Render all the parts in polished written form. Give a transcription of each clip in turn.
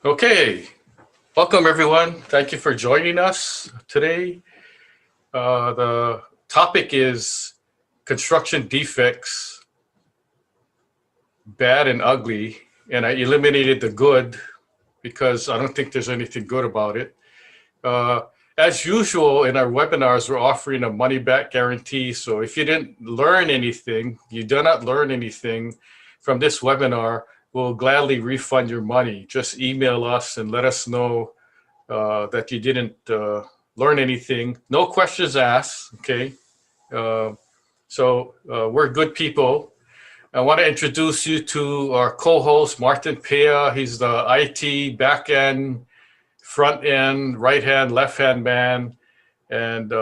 Okay, welcome everyone. Thank you for joining us today. The topic is construction defects, bad and ugly, and I eliminated the good because I don't think there's anything good about it. Uh, as usual in our webinars, we're offering a money back guarantee. So if you didn't learn anything, you do not learn anything from this webinar, we'll gladly refund your money. Just email us and let us know that you didn't learn anything. No questions asked, okay? Uh, we're good people. I want to introduce you to our co-host, Martin Pea. He's the IT back-end, front-end, right-hand, left-hand man. And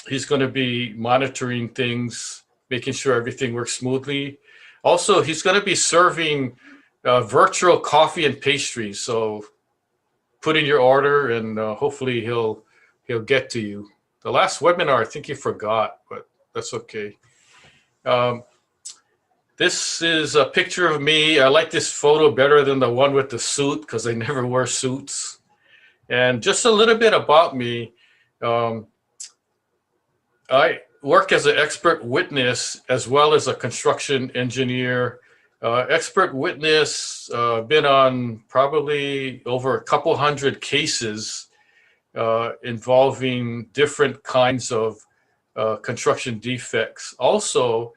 he's going to be monitoring things, making sure everything works smoothly. Also, he's going to be serving virtual coffee and pastries. So put in your order, and hopefully he'll get to you. The last webinar, I think he forgot, but that's okay. This is a picture of me. I like this photo better than the one with the suit because I never wear suits. And just a little bit about me. I work as an expert witness as well as a construction engineer. Expert witness, been on probably over a couple hundred cases involving different kinds of construction defects. Also,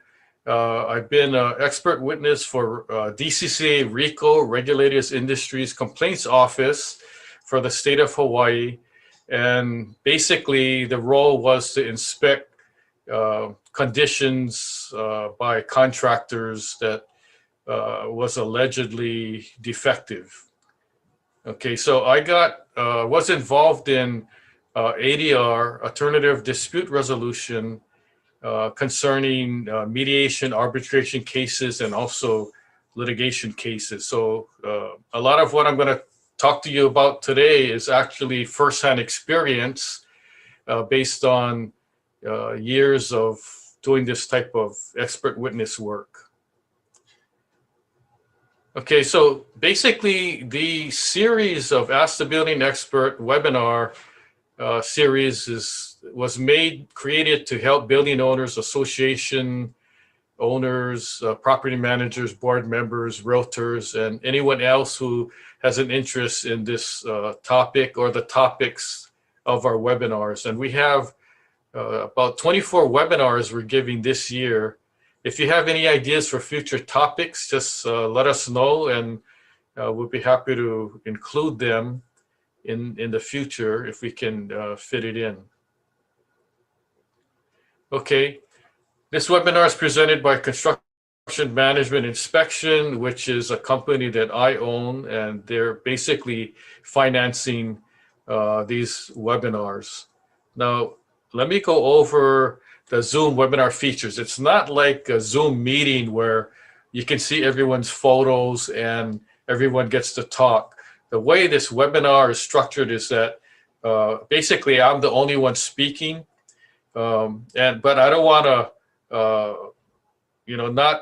I've been an expert witness for DCCA RICO, Regulated Industries Complaints Office for the state of Hawaii. And basically, the role was to inspect conditions by contractors that was allegedly defective. Okay, so I was involved in ADR, Alternative Dispute Resolution, concerning mediation, arbitration cases, and also litigation cases. So a lot of what I'm going to talk to you about today is actually firsthand experience based on years of doing this type of expert witness work. Okay, so basically the series of Ask the Building Expert webinar series was created to help building owners, association owners, property managers, board members, realtors, and anyone else who has an interest in this topic or the topics of our webinars. And we have about 24 webinars we're giving this year. If you have any ideas for future topics, just let us know, and we'll be happy to include them in the future if we can fit it in. Okay, this webinar is presented by Construction Management Inspection, which is a company that I own, and they're basically financing these webinars. Now, let me go over the Zoom webinar features. It's not like a Zoom meeting where you can see everyone's photos and everyone gets to talk. The way this webinar is structured is that basically I'm the only one speaking, but I don't want to, not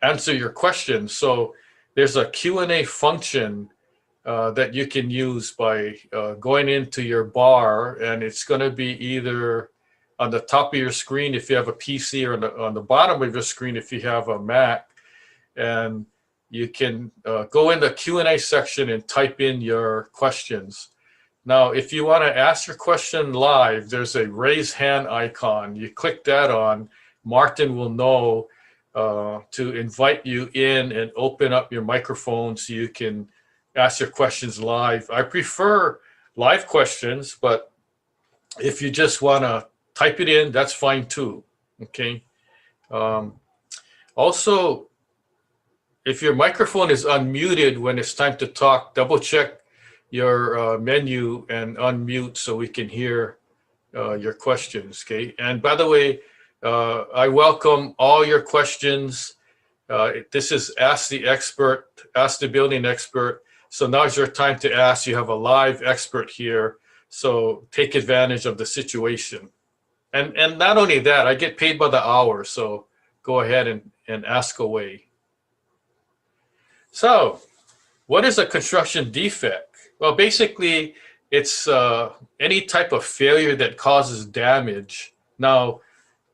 answer your questions. So there's a Q&A function that you can use by going into your bar, and it's going to be either on the top of your screen if you have a PC, or on the bottom of your screen if you have a Mac. And you can go in the Q&A section and type in your questions. Now, if you want to ask your question live, there's a raise hand icon. You click that on, Martin will know to invite you in and open up your microphone so you can ask your questions live. I prefer live questions, but if you just want to type it in, that's fine too, okay? Also, if your microphone is unmuted when it's time to talk, double check your menu and unmute so we can hear your questions, okay? And by the way, I welcome all your questions. This is Ask the Expert, Ask the Building Expert. So now's your time to ask. You have a live expert here, so take advantage of the situation. And not only that, I get paid by the hour, so go ahead and ask away. So What is a construction defect? Well, basically, it's any type of failure that causes damage. Now,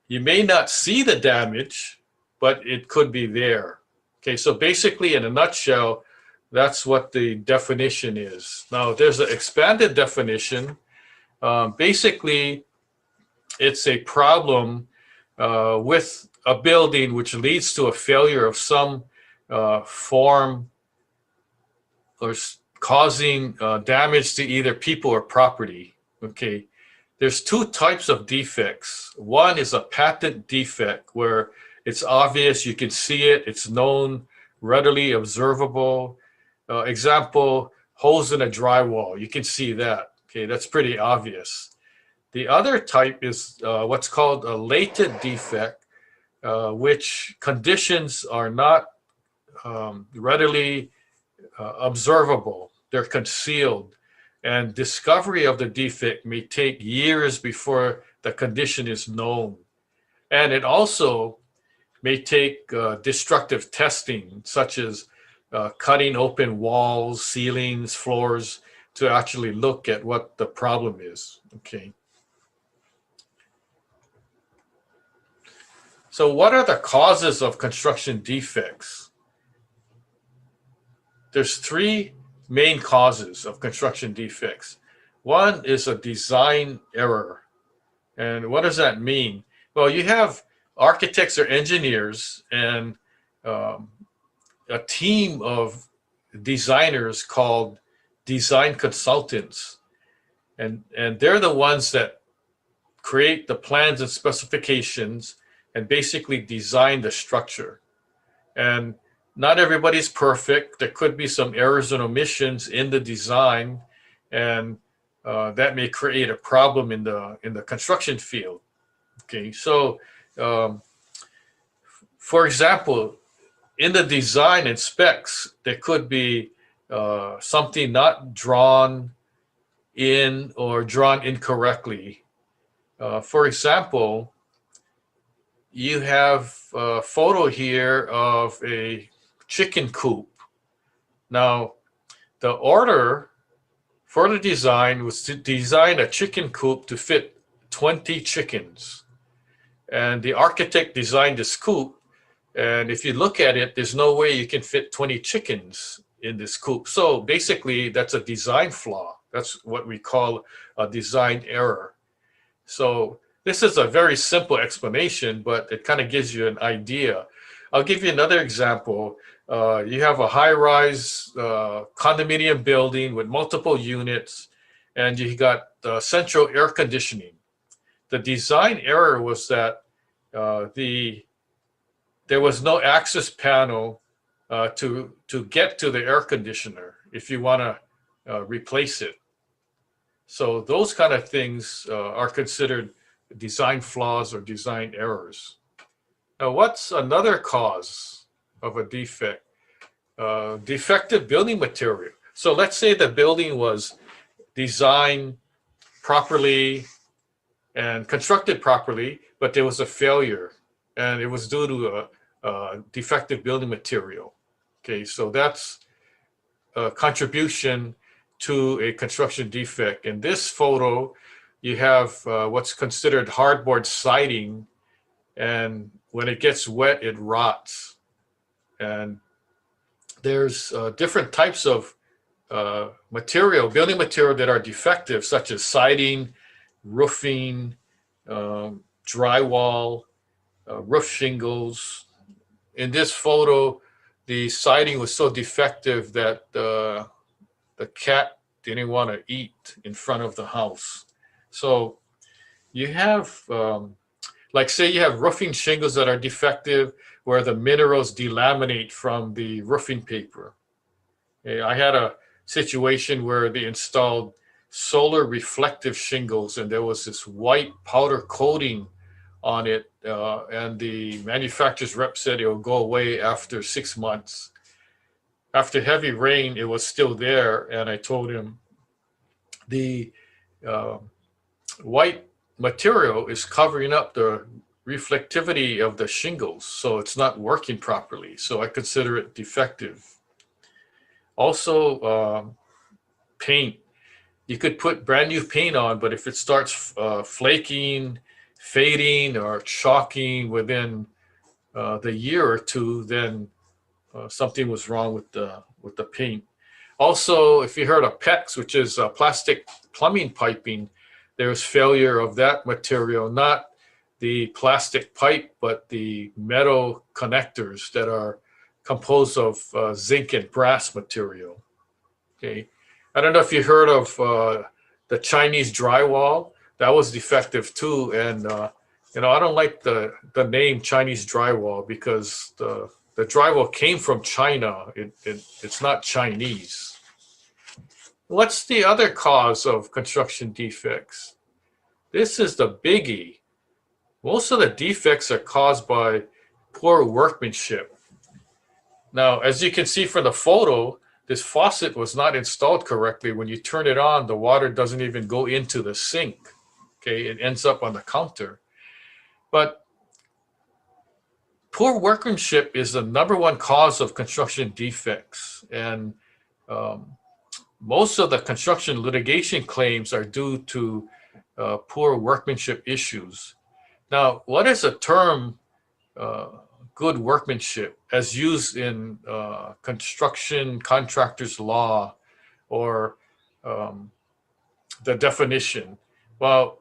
you may not see the damage, but it could be there. Okay, so basically, in a nutshell, that's what the definition is. Now, there's an expanded definition. Basically, it's a problem with a building which leads to a failure of some form or causing damage to either people or property. Okay, there's two types of defects. One is a patent defect where it's obvious, you can see it, it's known, readily observable. Example, holes in a drywall, you can see that. Okay, that's pretty obvious. The other type is what's called a latent defect, which conditions are not readily observable. They're concealed. And discovery of the defect may take years before the condition is known. And it also may take destructive testing, such as cutting open walls, ceilings, floors, to actually look at what the problem is. Okay. So what are the causes of construction defects? There's three main causes of construction defects. One is a design error. And what does that mean? Well, you have architects or engineers and a team of designers called design consultants. And they're the ones that create the plans and specifications and basically design the structure. And not everybody's perfect. There could be some errors and omissions in the design, and that may create a problem in the construction field. Okay, so for example, in the design and specs, there could be something not drawn in or drawn incorrectly. For example, you have a photo here of a chicken coop. Now, the order for the design was to design a chicken coop to fit 20 chickens. And the architect designed this coop. And if you look at it, there's no way you can fit 20 chickens in this coop. So basically, that's a design flaw. That's what we call a design error. So this is a very simple explanation, but it kind of gives you an idea. I'll give you another example. You have a high-rise condominium building with multiple units, and you got central air conditioning. The design error was that there was no access panel to get to the air conditioner if you want to replace it. So those kind of things are considered design flaws or design errors. Now, what's another cause of a defect? Defective building material. So let's say the building was designed properly and constructed properly, but there was a failure, and it was due to a defective building material. Okay, so that's a contribution to a construction defect. In this photo, you have what's considered hardboard siding, and when it gets wet, it rots. And there's different types of building material that are defective, such as siding, roofing, drywall, roof shingles. In this photo, the siding was so defective that the cat didn't want to eat in front of the house. So you have, like say you have roofing shingles that are defective where the minerals delaminate from the roofing paper. I had a situation where they installed solar reflective shingles and there was this white powder coating on it, and the manufacturer's rep said it will go away after 6 months. After heavy rain, it was still there, and I told him the white material is covering up the reflectivity of the shingles, so it's not working properly. So I consider it defective. Also, paint. You could put brand new paint on, but if it starts flaking, fading, or chalking within the year or two, then something was wrong with the paint. Also, if you heard of PEX, which is plastic plumbing piping, there's failure of that material, not the plastic pipe, but the metal connectors that are composed of zinc and brass material. Okay, I don't know if you heard of the Chinese drywall. That was defective too, and I don't like the name Chinese drywall because the drywall came from China. It's not Chinese. What's the other cause of construction defects? This is the biggie. Most of the defects are caused by poor workmanship. Now, as you can see from the photo, this faucet was not installed correctly. When you turn it on, the water doesn't even go into the sink. Okay, it ends up on the counter. But poor workmanship is the number one cause of construction defects. And most of the construction litigation claims are due to poor workmanship issues. Now, what is the term good workmanship as used in construction contractors law or the definition? Well,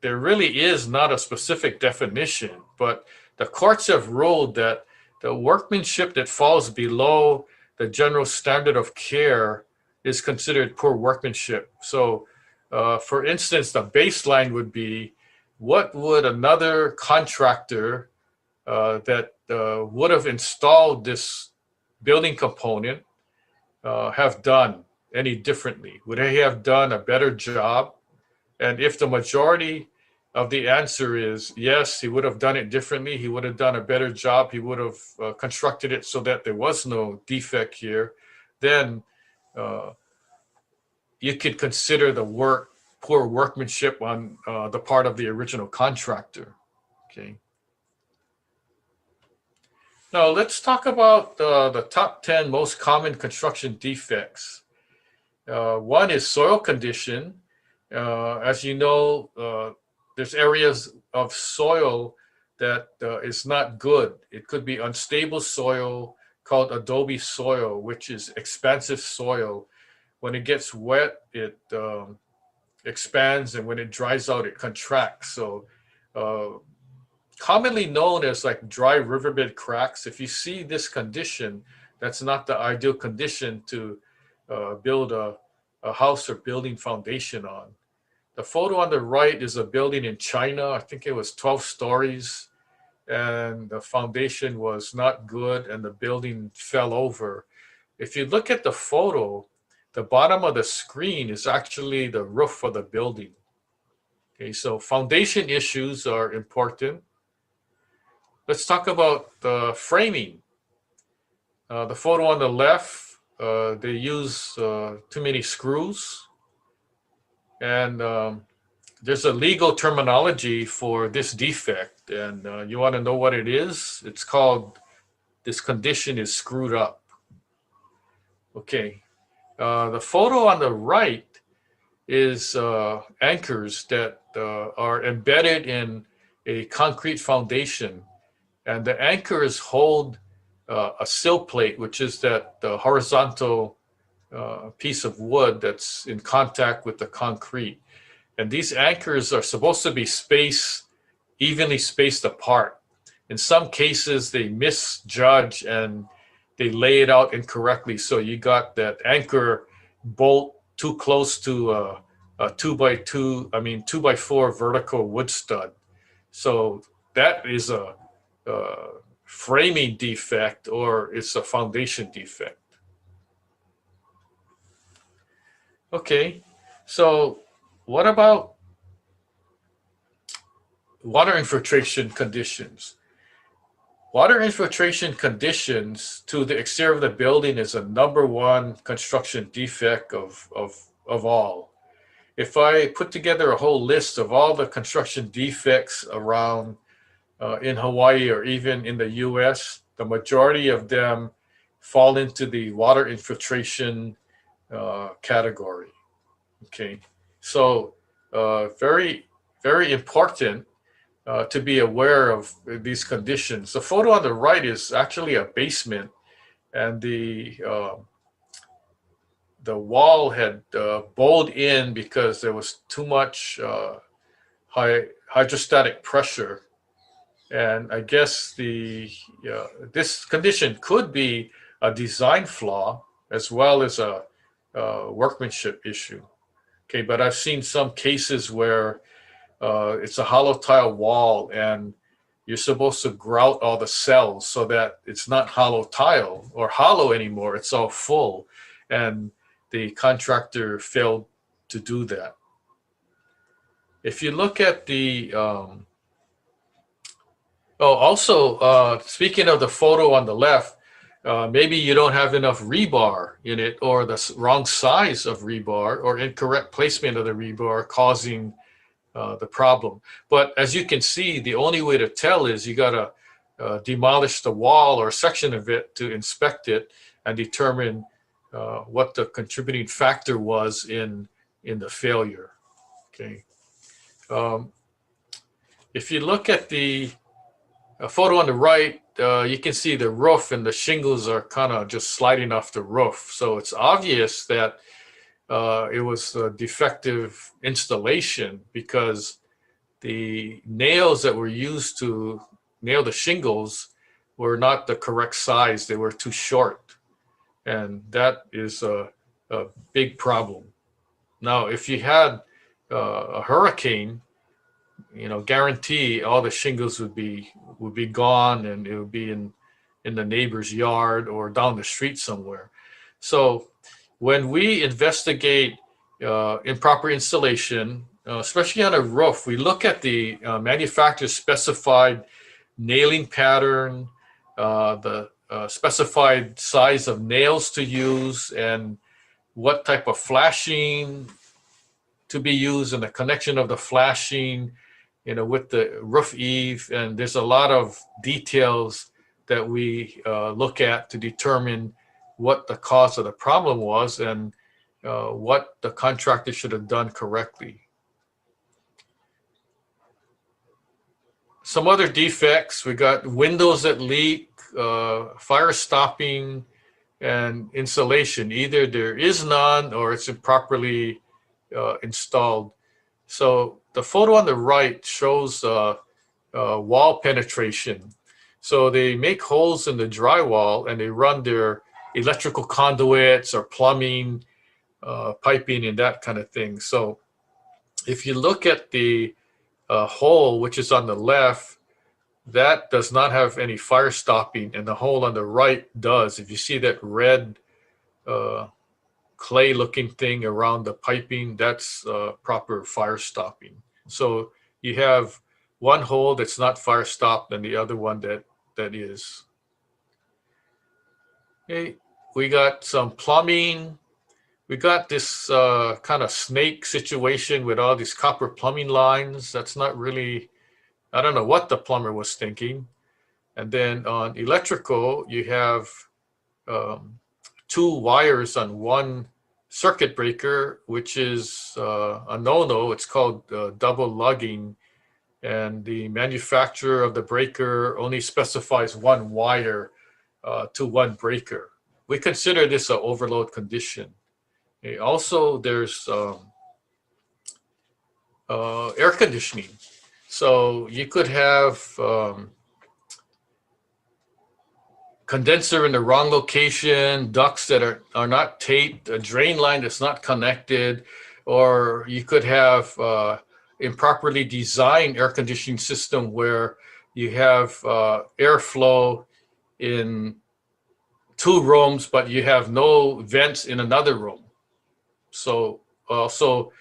there really is not a specific definition, but the courts have ruled that the workmanship that falls below the general standard of care is considered poor workmanship. So, for instance, the baseline would be, what would another contractor that would have installed this building component have done any differently? Would they have done a better job? And if the majority of the answer is yes, he would have done it differently, he would have done a better job, he would have constructed it so that there was no defect here, then you could consider the poor workmanship on the part of the original contractor. Okay. Now let's talk about the top 10 most common construction defects. One is soil condition. As you know, there's areas of soil that is not good. It could be unstable soil called adobe soil, which is expansive soil. When it gets wet, it expands, and when it dries out, it contracts. So commonly known as like dry riverbed cracks. If you see this condition, that's not the ideal condition to build a house or building foundation on. The photo on the right is a building in China. I think it was 12 stories, and the foundation was not good, and the building fell over. If you look at the photo, the bottom of the screen is actually the roof of the building. Okay, so foundation issues are important. Let's talk about the framing. The photo on the left, they use too many screws. And there's a legal terminology for this defect, and you want to know what it is? It's called, this condition is screwed up. Okay. The photo on the right is anchors that are embedded in a concrete foundation. And the anchors hold a sill plate, which is that horizontal piece of wood that's in contact with the concrete. And these anchors are supposed to be evenly spaced apart. In some cases, they misjudge and they lay it out incorrectly. So you got that anchor bolt too close to a 2x4 vertical wood stud. So that is a framing defect, or it's a foundation defect. Okay, so what about water infiltration conditions? Water infiltration conditions to the exterior of the building is a number one construction defect of all. If I put together a whole list of all the construction defects around in Hawaii or even in the US, the majority of them fall into the water infiltration category. Okay, so very, very important to be aware of these conditions. The photo on the right is actually a basement, and the wall had bowed in because there was too much hydrostatic pressure. And I guess this condition could be a design flaw as well as a workmanship issue. Okay, but I've seen some cases where it's a hollow tile wall and you're supposed to grout all the cells so that it's not hollow tile or hollow anymore. It's all full. And the contractor failed to do that. If you look at speaking of the photo on the left, maybe you don't have enough rebar in it, or the wrong size of rebar, or incorrect placement of the rebar causing the problem. But as you can see, the only way to tell is you got to demolish the wall or a section of it to inspect it and determine what the contributing factor was in the failure. Okay. If you look at the photo on the right, you can see the roof and the shingles are kind of just sliding off the roof. So it's obvious that it was a defective installation because the nails that were used to nail the shingles were not the correct size. They were too short. And that is a big problem. Now, if you had a hurricane, guarantee all the shingles would be gone, and it would be in the neighbor's yard or down the street somewhere. So when we investigate improper installation, especially on a roof, we look at the manufacturer's specified nailing pattern, the specified size of nails to use, and what type of flashing to be used, and the connection of the flashing, with the roof eave. And there's a lot of details that we look at to determine what the cause of the problem was and what the contractor should have done correctly. Some other defects: we got windows that leak, fire stopping, and insulation. Either there is none or it's improperly installed. So the photo on the right shows wall penetration. So they make holes in the drywall and they run their electrical conduits or plumbing, piping, and that kind of thing. So if you look at the hole, which is on the left, that does not have any fire stopping, and the hole on the right does. If you see that red clay looking thing around the piping, that's proper fire stopping. So you have one hole that's not fire stopped and the other one that is. Okay, we got some plumbing. We got this kind of snake situation with all these copper plumbing lines. That's not really, I don't know what the plumber was thinking. And then on electrical, you have two wires on one circuit breaker, which is a no-no. It's called double lugging. And the manufacturer of the breaker only specifies one wire to one breaker. We consider this an overload condition. Okay. Also, there's air conditioning. So you could have condenser in the wrong location, ducts that are not taped, a drain line that's not connected, or you could have improperly designed air conditioning system where you have airflow in two rooms, but you have no vents in another room. So also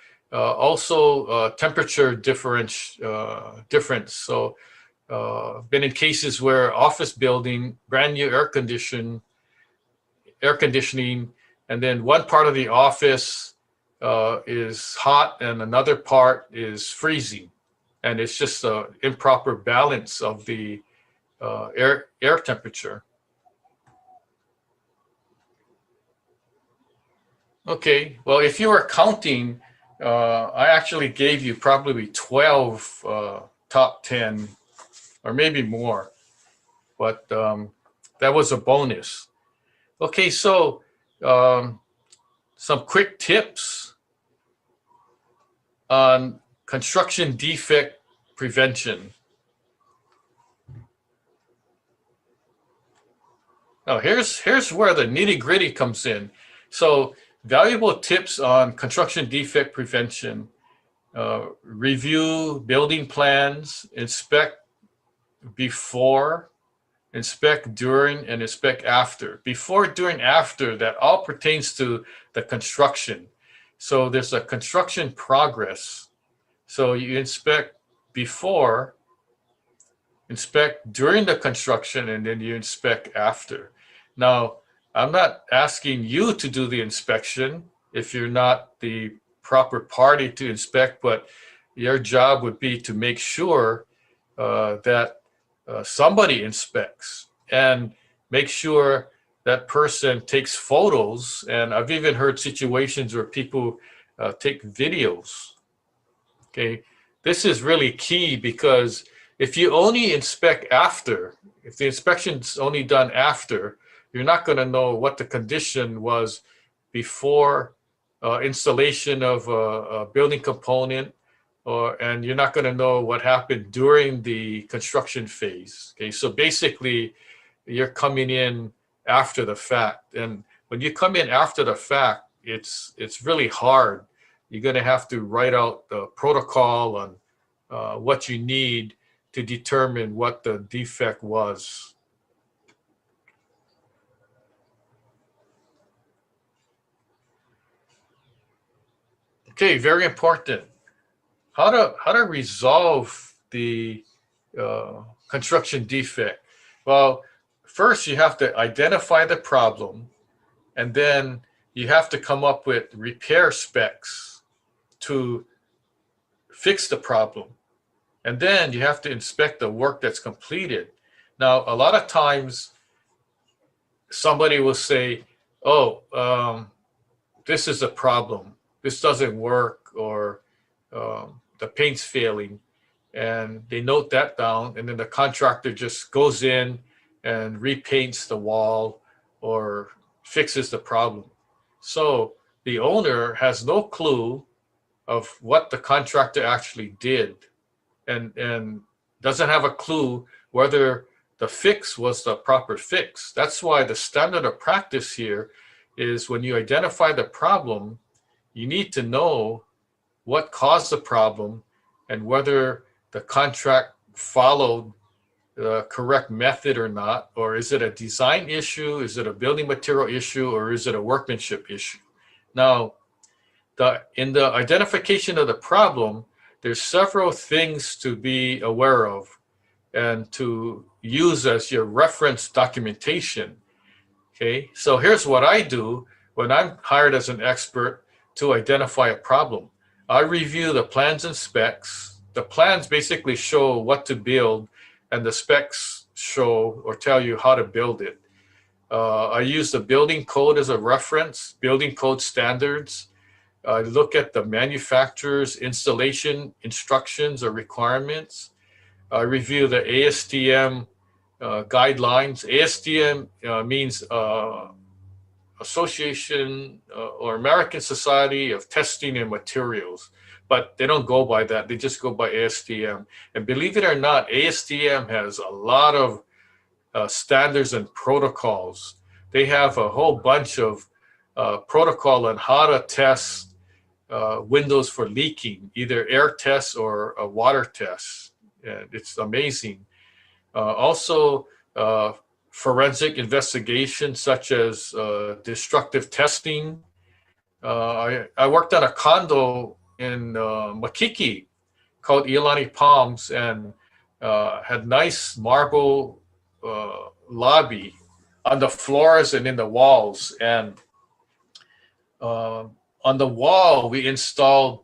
temperature difference. So been in cases where office building, brand new air conditioning, and then one part of the office is hot and another part is freezing, and it's just an improper balance of the air temperature. Okay, well, if you were counting, I actually gave you probably 12 top 10 or maybe more, but that was a bonus. Okay, so um, some quick tips on construction defect prevention. Now, here's where the nitty gritty comes in. So, valuable tips on construction defect prevention: review building plans, inspect before, inspect during, and inspect after. Before, during, after, that all pertains to the construction. So there's a construction progress. So you inspect before, inspect during the construction, and then you inspect after. Now, I'm not asking you to do the inspection if you're not the proper party to inspect, but your job would be to make sure that somebody inspects and make sure that person takes photos. And I've even heard situations where people take videos. Okay, this is really key because if you only inspect after, if the inspection's only done after, you're not going to know what the condition was before installation of a building component, and you're not going to know what happened during the construction phase. Okay, so basically, you're coming in after the fact, and when you come in after the fact, it's really hard. You're going to have to write out the protocol on what you need to determine what the defect was. Okay, very important. How to resolve the construction defect? Well, first you have to identify the problem, and then you have to come up with repair specs to fix the problem. And then you have to inspect the work that's completed. Now, a lot of times somebody will say, oh, this is a problem. This doesn't work, or the paint's failing. And they note that down. And then the contractor just goes in and repaints the wall or fixes the problem. So the owner has no clue of what the contractor actually did, and doesn't have a clue whether the fix was the proper fix. That's why the standard of practice here is when you identify the problem, you need to know what caused the problem and whether the contract followed the correct method or not, or is it a design issue, is it a building material issue, or is it a workmanship issue? Now, in the identification of the problem, there's several things to be aware of and to use as your reference documentation. Okay, so here's what I do when I'm hired as an expert to identify a problem. I review the plans and specs. The plans basically show what to build, and the specs show or tell you how to build it. I use the building code as a reference, building code standards. I look at the manufacturer's installation instructions or requirements. I review the ASTM guidelines. ASTM means Association or American Society of Testing and Materials, but they don't go by that. They just go by ASTM. And believe it or not, ASTM has a lot of standards and protocols. They have a whole bunch of protocol on how to test windows for leaking, either air tests or a water test. And it's amazing. Also, forensic investigation, such as destructive testing. I worked on a condo in Makiki called Iolani Palms, and had nice marble lobby on the floors and in the walls. And on the wall, we installed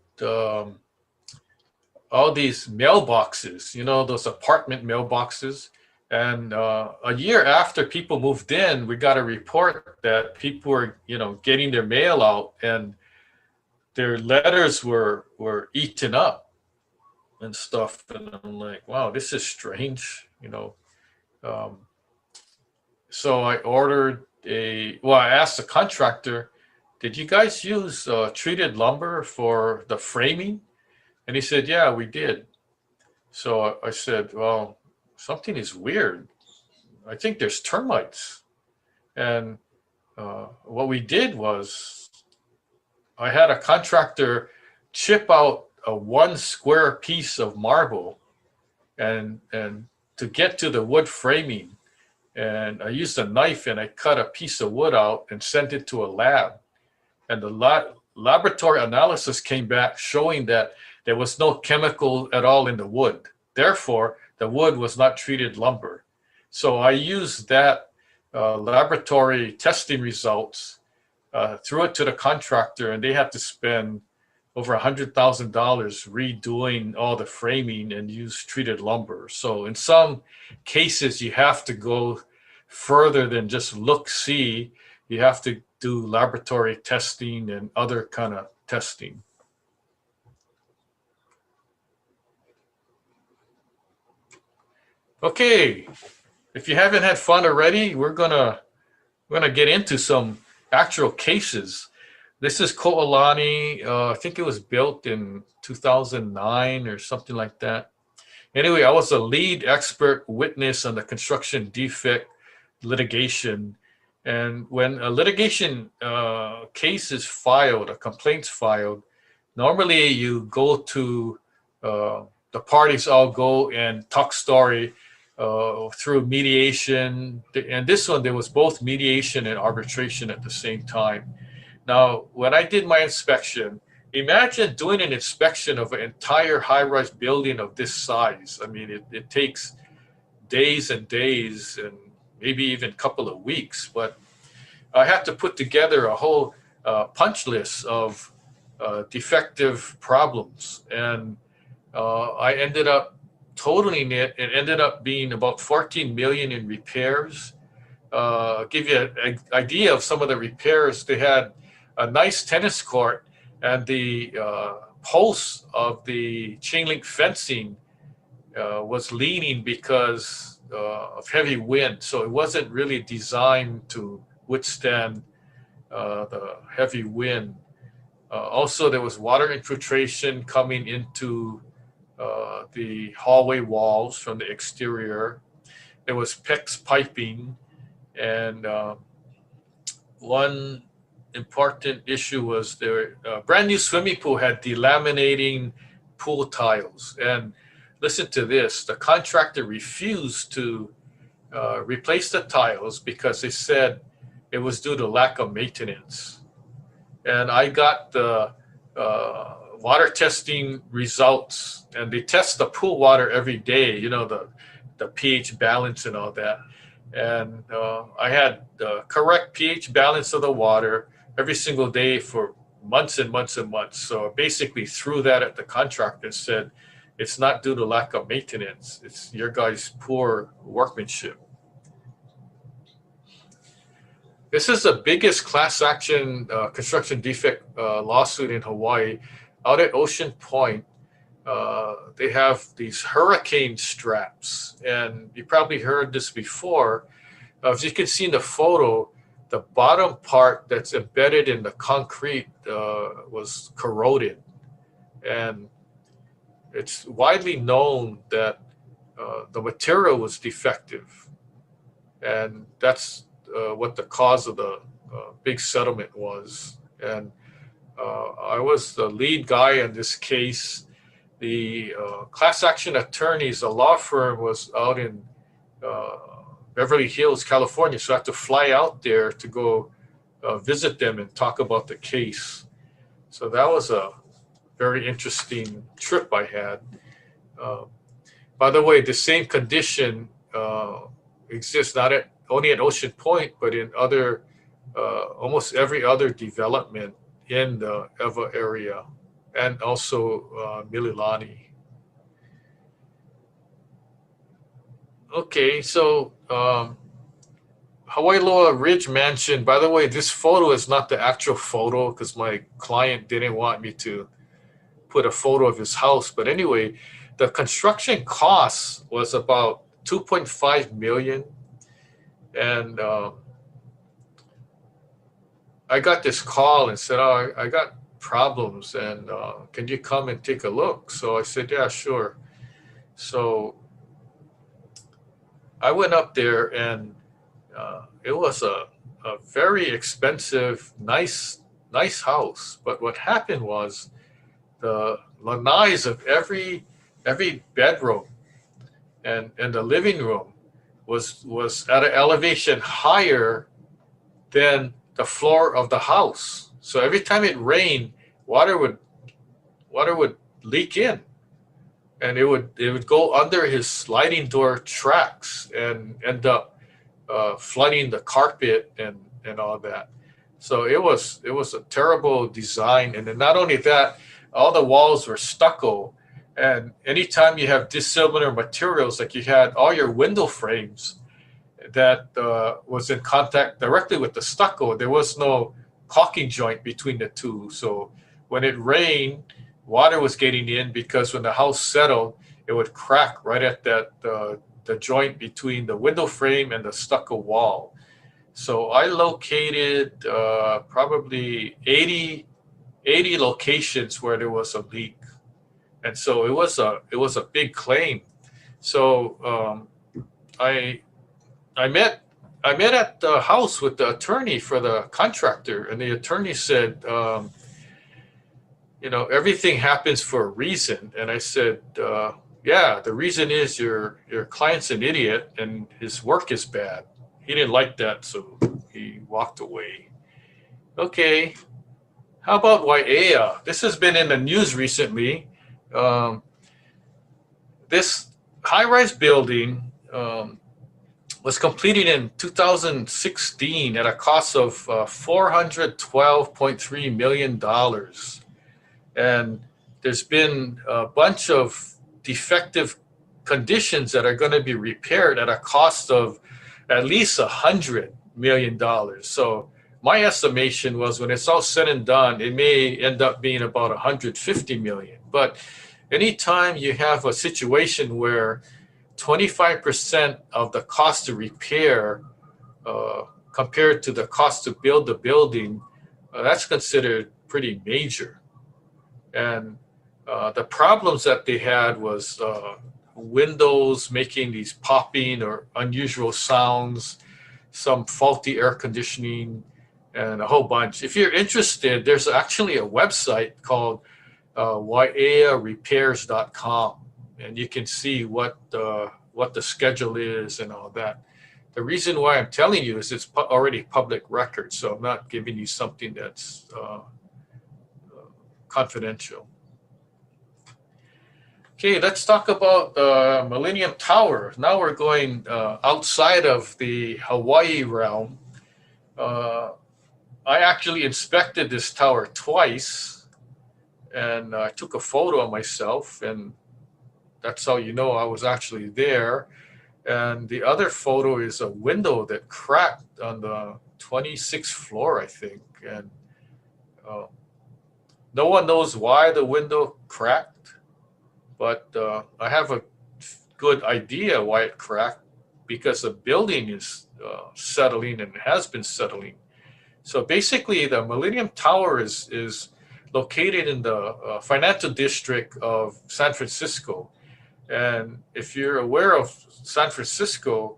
all these mailboxes, those apartment mailboxes. And a year after people moved in, we got a report that people were, getting their mail out, and their letters were eaten up and stuff. And I'm like, wow, this is strange. Um, so I ordered I asked the contractor, did you guys use treated lumber for the framing? And he said, yeah, we did. So I said, well, something is weird. I think there's termites. And what we did was I had a contractor chip out a 1 square piece of marble and to get to the wood framing. And I used a knife and I cut a piece of wood out and sent it to a lab. And the laboratory analysis came back showing that there was no chemical at all in the wood. Therefore, the wood was not treated lumber. So I used that laboratory testing results, threw it to the contractor, and they had to spend over $100,000 redoing all the framing and use treated lumber. So in some cases, you have to go further than just see. You have to do laboratory testing and other kind of testing. Okay, if you haven't had fun already, we're gonna get into some actual cases. This is Ko'olani. I think it was built in 2009 or something like that. Anyway, I was a lead expert witness on the construction defect litigation. And when a litigation case is filed, a complaint's filed, normally you go to the parties all go and talk story through mediation. And this one, there was both mediation and arbitration at the same time. Now, when I did my inspection, imagine doing an inspection of an entire high-rise building of this size. I mean, it takes days and days and maybe even a couple of weeks. But I had to put together a whole punch list of defective problems. And I ended up totaling it. It ended up being about 14 million in repairs. Give you an idea of some of the repairs. They had a nice tennis court, and the posts of the chain link fencing was leaning because of heavy wind. So it wasn't really designed to withstand the heavy wind. Also, there was water infiltration coming into the hallway walls from the exterior. There was PEX piping, and one important issue was their brand new swimming pool had delaminating pool tiles. And listen to this, the contractor refused to replace the tiles because they said it was due to lack of maintenance. And I got the water testing results, and they test the pool water every day, the pH balance and all that. And I had the correct pH balance of the water every single day for months and months and months. So I basically threw that at the contractor and said, it's not due to lack of maintenance. It's your guys' poor workmanship. This is the biggest class action construction defect lawsuit in Hawaii. Out at Ocean Point, they have these hurricane straps. And you probably heard this before. As you can see in the photo, the bottom part that's embedded in the concrete was corroded. And it's widely known that the material was defective. And that's what the cause of the big settlement was. And I was the lead guy in this case. The class action attorneys, the law firm was out in Beverly Hills, California. So I had to fly out there to go visit them and talk about the case. So that was a very interesting trip I had. By the way, the same condition exists not only at Ocean Point, but in other, almost every other development in the Ewa area, and also Mililani. Okay, so Hawaii Loa Ridge Mansion. By the way, this photo is not the actual photo because my client didn't want me to put a photo of his house. But anyway, the construction cost was about 2.5 million, and I got this call and said, "Oh, I got problems, and can you come and take a look?" So I said, "Yeah, sure." So I went up there, and it was a very expensive, nice house. But what happened was the lanais of every bedroom and the living room was at an elevation higher than the floor of the house. So every time it rained, water would water would leak in, and it would go under his sliding door tracks and end up flooding the carpet and all that. So it was a terrible design, and then not only that, all the walls were stucco, and anytime you have dissimilar materials, like you had all your window frames that was in contact directly with the stucco, there was no caulking joint between the two. So when it rained, water was getting in because when the house settled, it would crack right at that the joint between the window frame and the stucco wall. So I located probably 80 locations where there was a leak, and so it was a big claim. So I I met I met at the house with the attorney for the contractor, and the attorney said, everything happens for a reason. And I said, yeah, the reason is your client's an idiot and his work is bad. He didn't like that, so he walked away. Okay, how about Waiea? This has been in the news recently. Um, this high-rise building was completed in 2016 at a cost of $412.3 million. And there's been a bunch of defective conditions that are going to be repaired at a cost of at least $100 million. So my estimation was when it's all said and done, it may end up being about 150 million. But anytime you have a situation where 25% of the cost to repair compared to the cost to build the building, that's considered pretty major. And the problems that they had was windows making these popping or unusual sounds, some faulty air conditioning, and a whole bunch. If you're interested, there's actually a website called waiaarepairs.com, and you can see what the schedule is and all that. The reason why I'm telling you is it's already public record, so I'm not giving you something that's confidential. Okay, let's talk about Millennium Tower. Now we're going outside of the Hawaii realm. I actually inspected this tower twice, and I took a photo of myself, and that's how you know I was actually there. And the other photo is a window that cracked on the 26th floor, I think. And no one knows why the window cracked, but I have a good idea why it cracked, because the building is settling and has been settling. So basically, the Millennium Tower is located in the financial district of San Francisco. And if you're aware of San Francisco,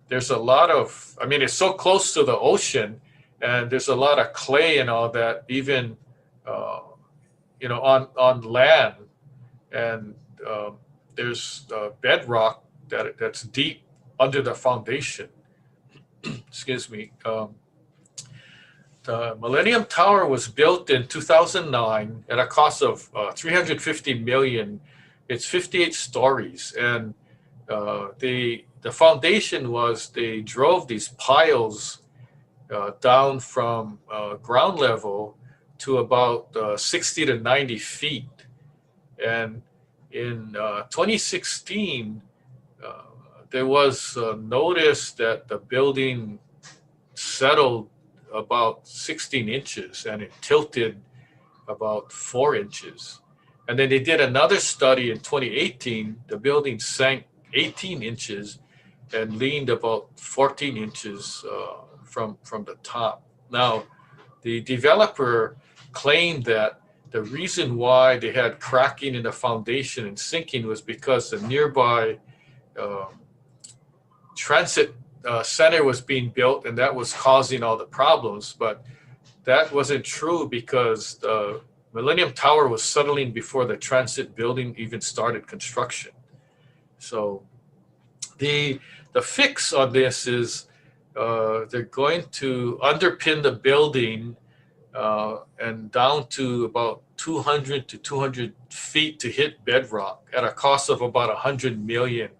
there's a lot of, I mean, it's so close to the ocean, and there's a lot of clay and all that, even, on land. And there's bedrock that's deep under the foundation. Excuse me. The Millennium Tower was built in 2009 at a cost of 350 million. It's 58 stories, and the foundation was they drove these piles down from ground level to about 60 to 90 feet. And in 2016, uh, there was notice that the building settled about 16 inches and it tilted about 4 inches. And then they did another study in 2018. The building sank 18 inches and leaned about 14 inches from the top. Now, the developer claimed that the reason why they had cracking in the foundation and sinking was because the nearby uh, transit center was being built and that was causing all the problems. But that wasn't true because the Millennium Tower was settling before the transit building even started construction. So the the fix on this is they're going to underpin the building and down to about 200 to 200 feet to hit bedrock at a cost of about 100 million.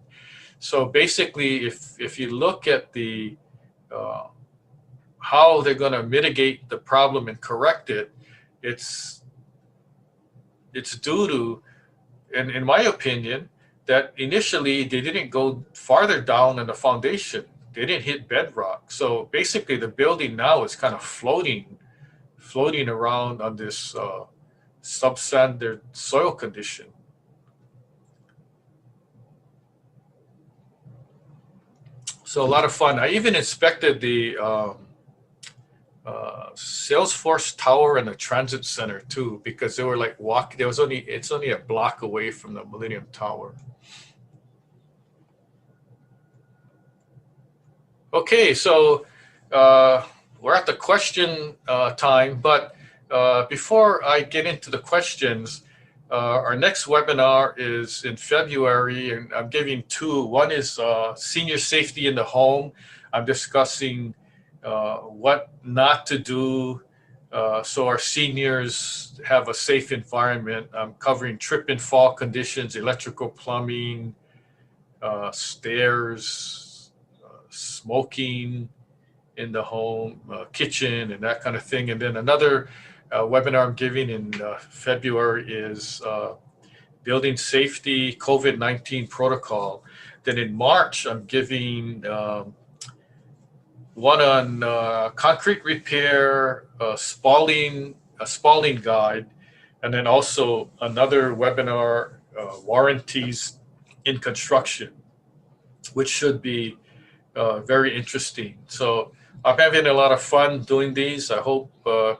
So basically, if you look at the uh, how they're going to mitigate the problem and correct it, it's it's due to, in my opinion, that initially they didn't go farther down in the foundation. They didn't hit bedrock. So basically, the building now is kind of floating around on this substandard soil condition. So a lot of fun. I even inspected the Salesforce Tower and the Transit Center too, because they were like walk. There was only it's only a block away from the Millennium Tower. Okay, so we're at the question time, but before I get into the questions, our next webinar is in February, and I'm giving two. One is senior safety in the home. I'm discussing what not to do so our seniors have a safe environment. I'm covering trip and fall conditions, electrical plumbing, stairs, smoking in the home, kitchen, and that kind of thing. And then another webinar I'm giving in February is building safety COVID-19 protocol. Then in March, I'm giving one on concrete repair, a spalling guide, and then also another webinar, warranties in construction, which should be very interesting. So I'm having a lot of fun doing these. I hope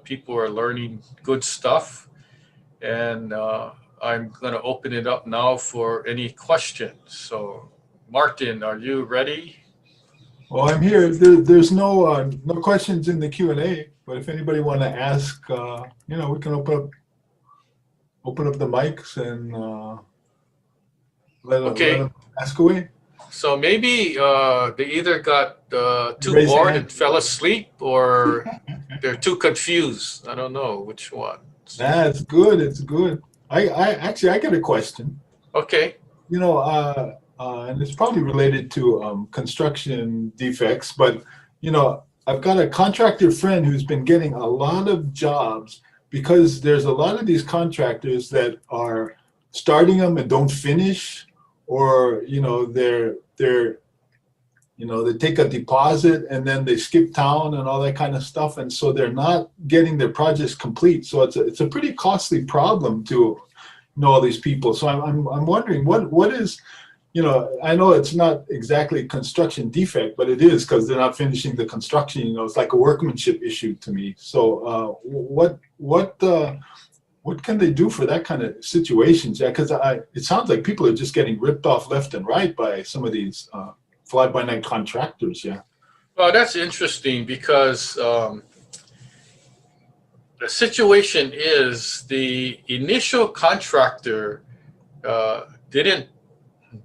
people are learning good stuff. And I'm going to open it up now for any questions. So, Martin, are you ready? Well, I'm here. There's no questions in the Q&A, but if anybody want to ask, we can open up the mics and let Okay. them ask away. So maybe they either got too Raise your bored hand. and fell asleep, or they're too confused. I don't know which one. Nah, it's good. It's good. I actually I got a question. Okay. And it's probably related to construction defects, but I've got a contractor friend who's been getting a lot of jobs because there's a lot of these contractors that are starting them and don't finish, or they take a deposit and then they skip town and all that kind of stuff, and so they're not getting their projects complete. So it's a pretty costly problem to know all these people. So I'm wondering what is, I know it's not exactly construction defect, but it is because they're not finishing the construction. It's like a workmanship issue to me. So what can they do for that kind of situations? Yeah, because it sounds like people are just getting ripped off left and right by some of these fly-by-night contractors. Yeah. Well, that's interesting because the situation is the initial contractor didn't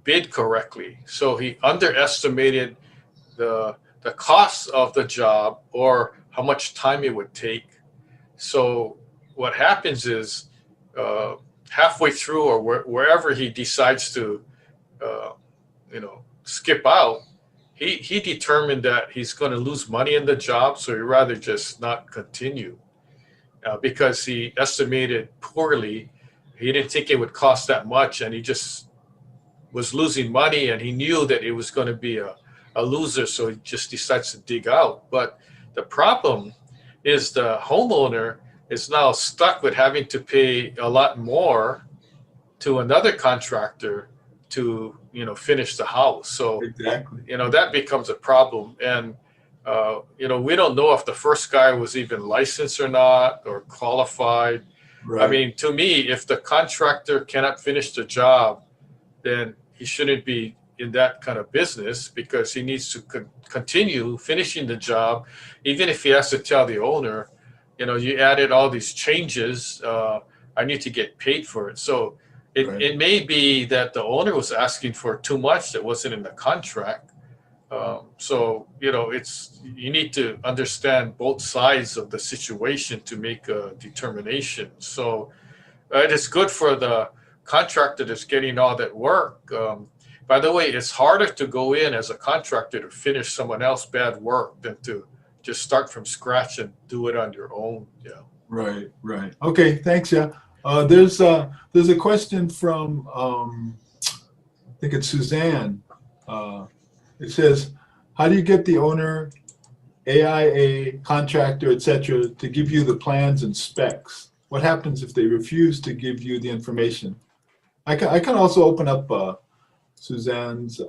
bid correctly, so he underestimated the cost of the job or how much time it would take. So what happens is halfway through or wherever he decides to uh, skip out, he determined that he's going to lose money in the job, so he'd rather just not continue because he estimated poorly. He didn't think it would cost that much, and he just was losing money and he knew that it was going to be a loser, so he just decides to dig out. But the problem is the homeowner is now stuck with having to pay a lot more to another contractor to, finish the house. So, Exactly. that becomes a problem. And, we don't know if the first guy was even licensed or not or qualified. I Right. mean, to me, if the contractor cannot finish the job, then he shouldn't be in that kind of business, because he needs to continue finishing the job, even if he has to tell the owner, you added all these changes, I need to get paid for it. So Right. it may be that the owner was asking for too much that wasn't in the contract. So, you need to understand both sides of the situation to make a determination. So it is good for the contractor that's getting all that work. By the way, it's harder to go in as a contractor to finish someone else's bad work than to just start from scratch and do it on your own. Yeah. Right. Right. Okay. Thanks. Yeah. There's a question from I think it's Suzanne. It says, how do you get the owner, AIA, contractor, etc., to give you the plans and specs? What happens if they refuse to give you the information? I can also open up Suzanne's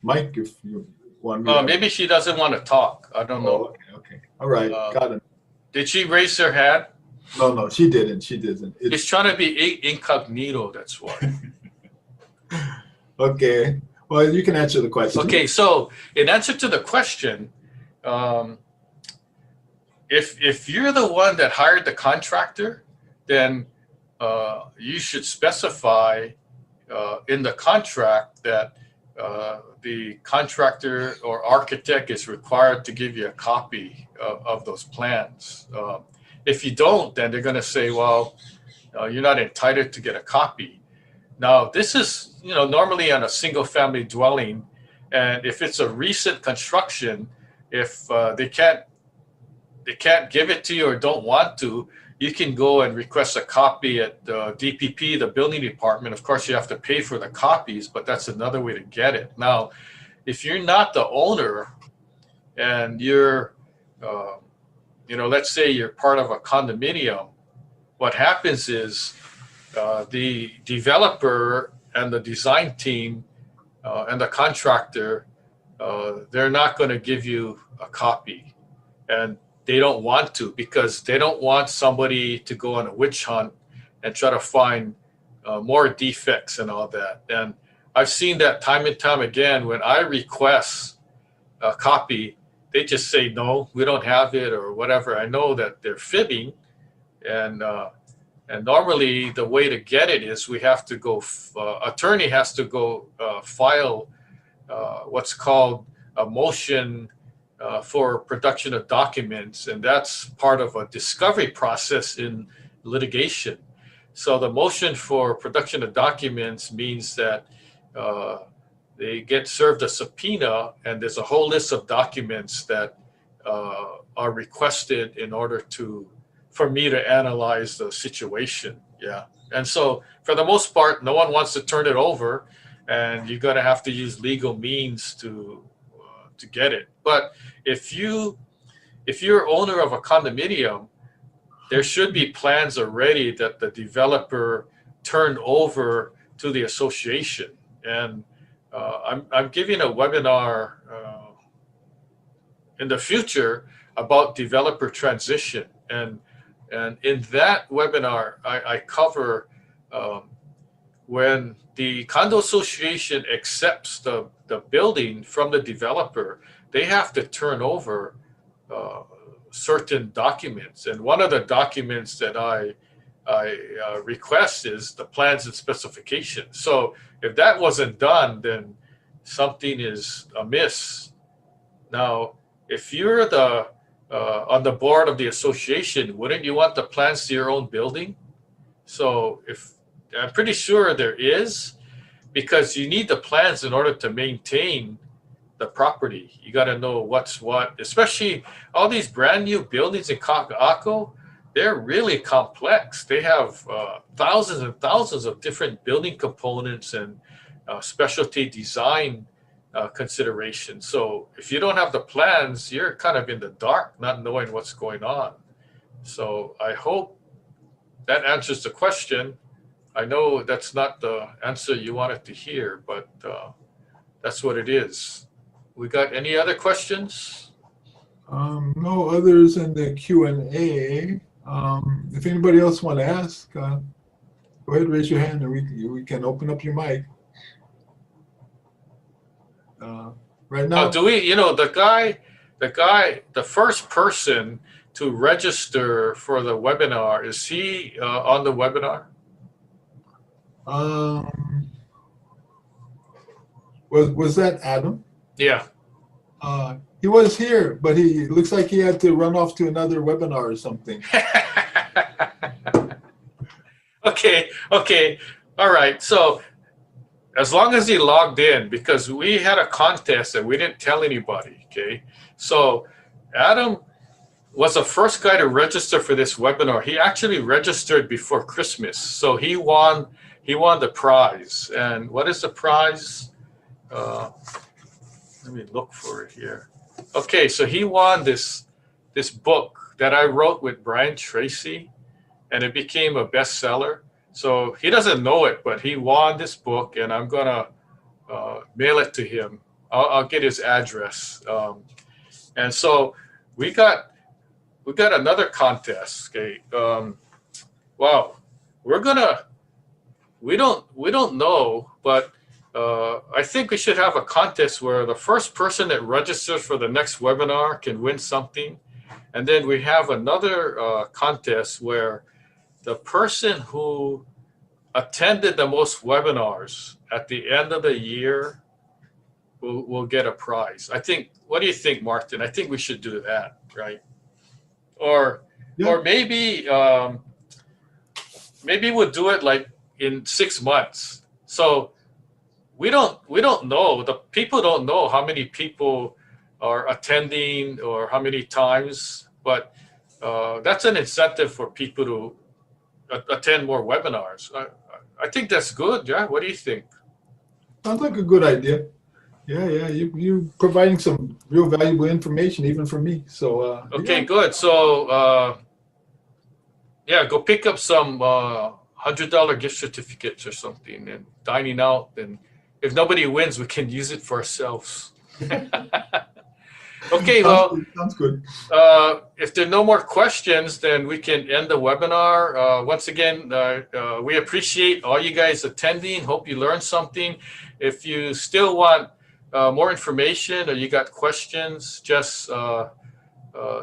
mic if you want me to. Maybe she doesn't want to talk. I don't know. Okay, okay. All right, got it. Did she raise her hand? No, she didn't. She didn't. It's trying to be incognito, that's why. Okay. Well, you can answer the question. Okay, so in answer to the question, if you're the one that hired the contractor, then you should specify in the contract that the contractor or architect is required to give you a copy of those plans. If you don't, then they're going to say, well, you're not entitled to get a copy. Now, this is, normally on a single family dwelling. And if it's a recent construction, if they can't give it to you or don't want to, you can go and request a copy at the DPP, the building department. Of course, you have to pay for the copies, but that's another way to get it. Now, if you're not the owner and you're, let's say you're part of a condominium, what happens is the developer and the design team and the contractor, they're not going to give you a copy. And they don't want to, because they don't want somebody to go on a witch hunt and try to find more defects and all that. And I've seen that time and time again. When I request a copy, they just say, no, we don't have it or whatever. I know that they're fibbing. And normally the way to get it is we have to go, attorney has to go file what's called a motion for production of documents, and that's part of a discovery process in litigation. So the motion for production of documents means that they get served a subpoena, and there's a whole list of documents that are requested in order for me to analyze the situation. Yeah. And so for the most part, no one wants to turn it over, and you're going to have to use legal means to get it. But if you're owner of a condominium, there should be plans already that the developer turned over to the association. And I'm giving a webinar in the future about developer transition. And in that webinar, I cover when the condo association accepts the building from the developer, they have to turn over certain documents. And one of the documents that I request is the plans and specifications. So if that wasn't done, then something is amiss. Now, if you're on the board of the association, wouldn't you want the plans to your own building? So I'm pretty sure there is, because you need the plans in order to maintain the property. You got to know what's what, especially all these brand new buildings in Kaka'ako. They're really complex. They have thousands and thousands of different building components and specialty design consideration. So if you don't have the plans, you're kind of in the dark, not knowing what's going on. So I hope that answers the question. I know that's not the answer you wanted to hear, but that's what it is. We got any other questions? No others in the Q&A. If anybody else want to ask, go ahead, raise your hand, and we can open up your mic. Right now, Do we? The first person to register for the webinar, is he on the webinar? Was that Adam? Yeah. He was here, but he looks like he had to run off to another webinar or something. Okay. All right. So as long as he logged in, because we had a contest and we didn't tell anybody. Okay. So Adam was the first guy to register for this webinar. He actually registered before Christmas. So he won the prize. And what is the prize? Let me look for it here. Okay, so he won this book that I wrote with Brian Tracy, and it became a bestseller. So he doesn't know it, but he won this book, and I'm gonna mail it to him. I'll get his address. And so we got another contest. Okay, wow, we don't know, but I think we should have a contest where the first person that registers for the next webinar can win something. And then we have another contest where the person who attended the most webinars at the end of the year will get a prize. I think, what do you think, Martin? I think we should do that, right? Or maybe we'll do it like in 6 months. So we don't know. The people don't know how many people are attending or how many times, but that's an incentive for people to attend more webinars. I think that's good. Yeah. What do you think? Sounds like a good idea. Yeah. You providing some real valuable information even for me. So okay, good. So go pick up some $100 gift certificates or something and dining out, and if nobody wins, we can use it for ourselves. Okay, well, sounds good. If there are no more questions, then we can end the webinar. Once again, we appreciate all you guys attending. Hope you learned something. If you still want more information or you got questions, just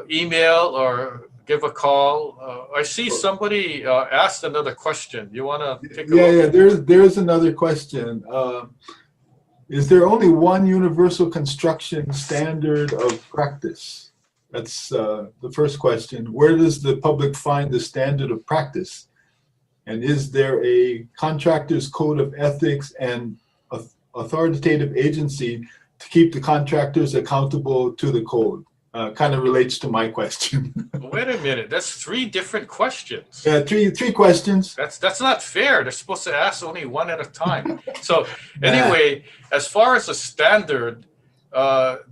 email or give a call. I see somebody asked another question. You want to take a look? Yeah. There's another question. Is there only one universal construction standard of practice? That's the first question. Where does the public find the standard of practice? And is there a contractor's code of ethics and authoritative agency to keep the contractors accountable to the code? Kind of relates to my question. Wait a minute. That's 3 different questions. Yeah, three questions. That's not fair. They're supposed to ask only one at a time. So anyway, as far as a standard,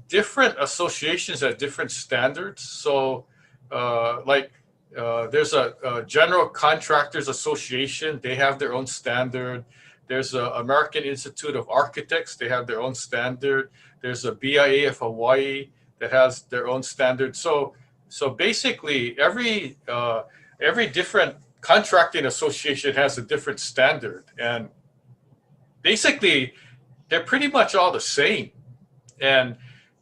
different associations have different standards. So there's a General Contractors Association. They have their own standard. There's a American Institute of Architects. They have their own standard. There's a BIA of Hawaii that has their own standard. So basically, every different contracting association has a different standard, and basically, they're pretty much all the same. And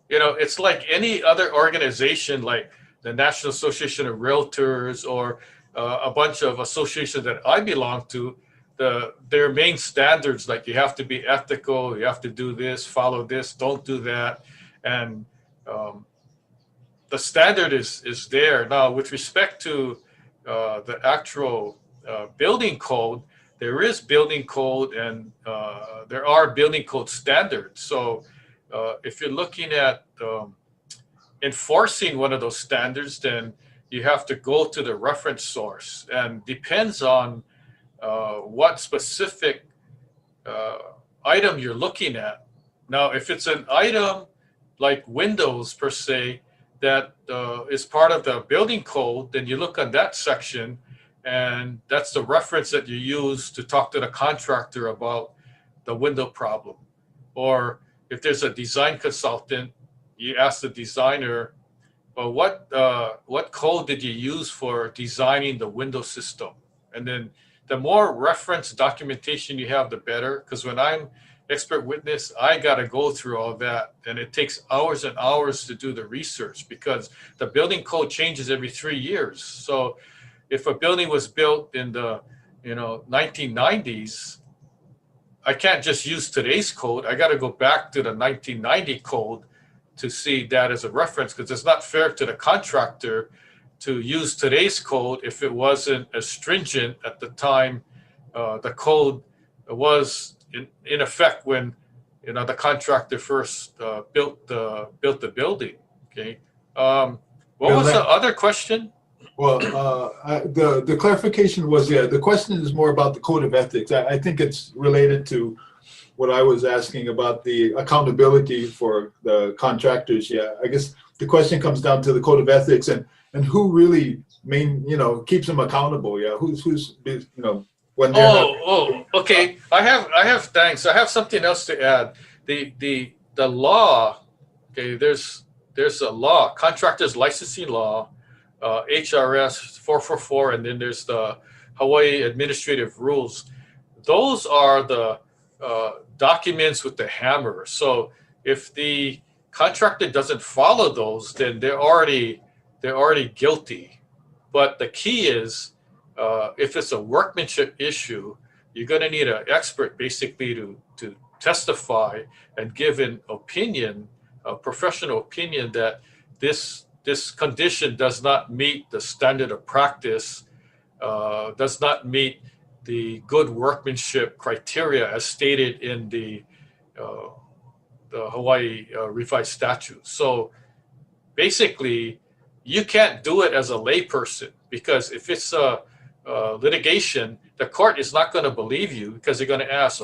it's like any other organization, like the National Association of Realtors or a bunch of associations that I belong to. Their main standards, like you have to be ethical, you have to do this, follow this, don't do that, and the standard is there. Now, with respect to the actual building code, there is building code and there are building code standards. So if you're looking at enforcing one of those standards, then you have to go to the reference source, and depends on what specific item you're looking at. Now, if it's an item like windows per se that is part of the building code, then you look on that section, and that's the reference that you use to talk to the contractor about the window problem. Or if there's a design consultant, you ask the designer, well, what code did you use for designing the window system? And then the more reference documentation you have, the better. Because when I'm expert witness, I got to go through all that, and it takes hours and hours to do the research because the building code changes every 3 years. So if a building was built in the 1990s, I can't just use today's code. I got to go back to the 1990 code to see that as a reference, because it's not fair to the contractor to use today's code if it wasn't as stringent at the time the code was in effect when the contractor first built the building. Okay, what was the other question? Well, the clarification was, yeah, the question is more about the code of ethics. I think it's related to what I was asking about the accountability for the contractors. Yeah, I guess the question comes down to the code of ethics and who really keeps them accountable. Yeah, who's when they're not. Okay. I have thanks. I have something else to add. The law. Okay, there's a law, contractors licensing law, HRS 444, and then there's the Hawaii Administrative Rules. Those are the documents with the hammer. So if the contractor doesn't follow those, then they're already guilty. But the key is, if it's a workmanship issue, you're going to need an expert basically to testify and give an opinion, a professional opinion that this condition does not meet the standard of practice, does not meet the good workmanship criteria as stated in the Hawaii revised statute. So basically, you can't do it as a layperson, because if it's a litigation, the court is not going to believe you, because they're going to ask,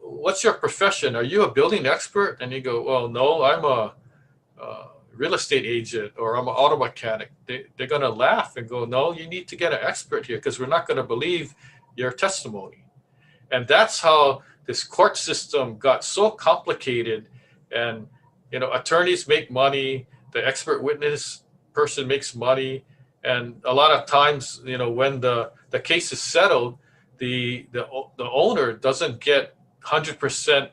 what's your profession? Are you a building expert? And you go, well, no, I'm a real estate agent, or I'm an auto mechanic. They're going to laugh and go, no, you need to get an expert here, because we're not going to believe your testimony. And that's how this court system got so complicated. And attorneys make money, the expert witness person makes money, and a lot of times, when the case is settled, the owner doesn't get 100%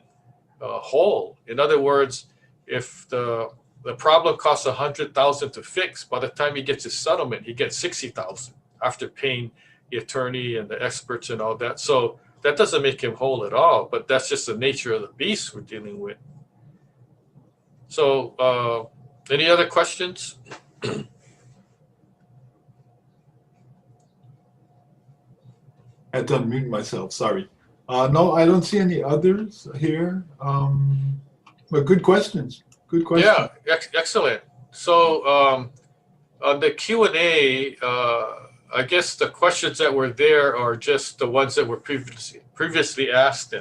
whole. In other words, if the problem costs $100,000 to fix, by the time he gets his settlement, he gets $60,000 after paying the attorney and the experts and all that. So that doesn't make him whole at all, but that's just the nature of the beast we're dealing with. So any other questions? I had to unmute myself, sorry. No, I don't see any others here. But good questions. Good question. Yeah, excellent. So on the Q&A, I guess the questions that were there are just the ones that were previously asked.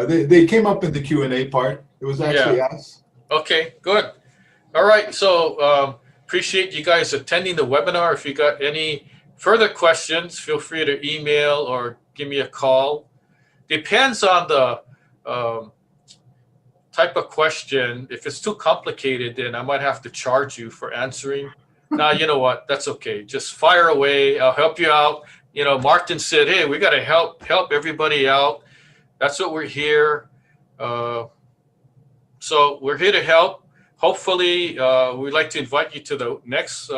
They came up in the Q&A part. It was actually asked. Okay, good. All right, so appreciate you guys attending the webinar. If you got any further questions, feel free to email or give me a call. Depends on the type of question. If it's too complicated, then I might have to charge you for answering. Now, you know what? That's okay. Just fire away. I'll help you out. Martin said, hey, we got to help everybody out. That's what we're here. So we're here to help. Hopefully, we'd like to invite you to the next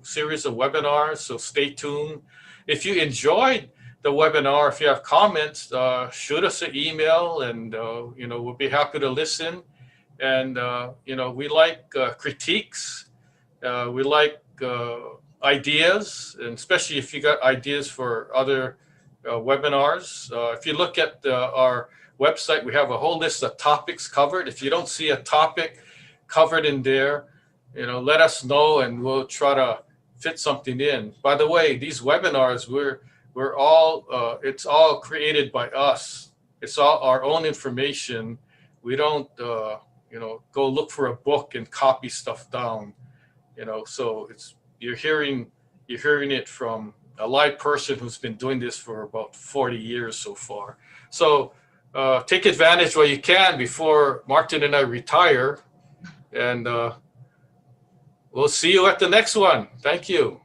series of webinars, so stay tuned. If you enjoyed the webinar, if you have comments, shoot us an email, and we'll be happy to listen. And we like critiques, we like ideas, and especially if you got ideas for other webinars. If you look at our website, we have a whole list of topics covered. If you don't see a topic covered in there, let us know, and we'll try to fit something in. By the way, these webinars, we're all it's all created by us. It's all our own information. We don't, go look for a book and copy stuff down. So you're hearing it from a live person who's been doing this for about 40 years so far. So take advantage while you can before Martin and I retire, and we'll see you at the next one. Thank you.